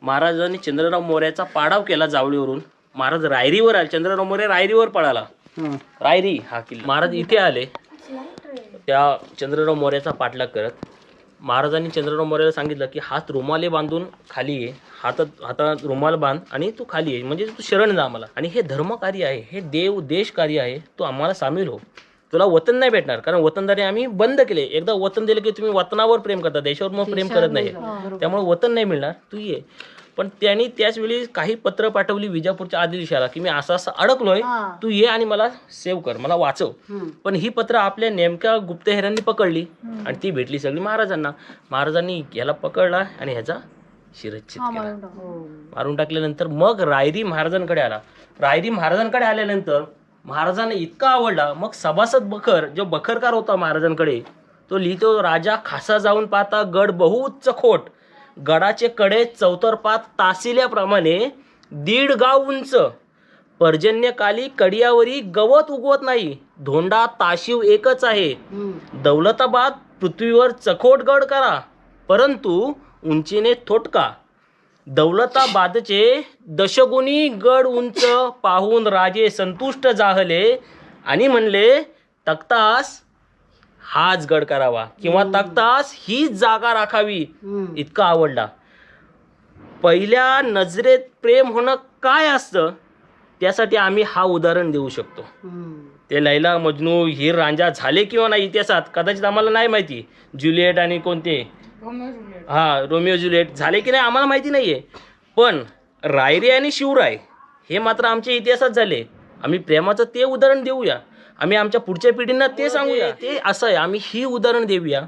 महाराजांनी चंद्रराव मोर्याचा पाडाव केला जावळीवरून. महाराज रायरीवर आले. चंद्रराव मोर्या रायरीवर पळाला. रायरी हा किल्ला. महाराज इथे आले त्या चंद्रराव मोर्याचा पाठलाग करत. महाराजांनी चंद्रराव मोर्याला सांगितलं की हात रुमाले बांधून खाली ये, हातात रुमाल बांध आणि तू खाली ये, म्हणजे तू शरण जा आम्हाला. आणि हे धर्मकार्य आहे, हे देश कार्य आहे, तू आम्हाला सामील हो. तुला वतन नाही भेटणार, कारण वतनदारी आम्ही बंद केले. एकदा वतन दिलं की तुम्ही वतनावर प्रेम करता, देशावर मग प्रेम करत नाही. त्यामुळे वतन नाही मिळणार, तू ये. पण त्यांनी त्याच वेळी काही पत्र पाठवली विजापूरच्या आदिलशाला की मी असं अडकलोय, तू ये आणि मला सेव्ह कर, मला वाचव. पण ही पत्र आपल्या नेमक्या गुप्तहेरांनी पकडली आणि ती भेटली सगळी महाराजांना. महाराजांनी याला पकडला आणि ह्याचा शिरच्छेद केला, मारून टाकल्यानंतर मग रायरी महाराजांकडे आला. रायरी महाराजांकडे आल्यानंतर महाराजांना इतका आवडला. मग सभासद बखर जो बखरकार होता महाराजांकडे, तो लिहितो, राजा खासा जाऊन पाहता गड बहु उच्च खोट, गडाचे कडे चौतरपात तासिल्याप्रमाणे 1.5 गाव उंच, पर्जन्यकाली कडियावरी गवत उगवत नाही, धोंडा ताशिव एकच आहे. दौलताबाद पृथ्वीवर चखोट गड करा, परंतु उंचीने थोटका. दौलताबादचे दशगुणी गड उंच पाहून राजे संतुष्ट जाहले आणि म्हणले तख्तास हाच गड करावा किंवा तख्तास हीच जागा राखावी. इतका आवडला. पहिल्या नजरेत प्रेम होणं काय असतं त्यासाठी आम्ही हा उदाहरण देऊ शकतो. ते लैला मजनू हीर रांझा झाले किंवा नाही इतिहासात कदाचित आम्हाला नाही माहिती. ज्युलिएट आणि कोणते रोमिओ ज्युलिएट झाले की नाही आम्हाला माहिती नाहीये. पण रायरी आणि शिवराय हे मात्र आमच्या इतिहासात झाले. आम्ही प्रेमाचं ते उदाहरण देऊया, आम्ही आमच्या पुढच्या पिढींना ते सांगूया. ते असं आहे, आम्ही ही उदाहरण देऊया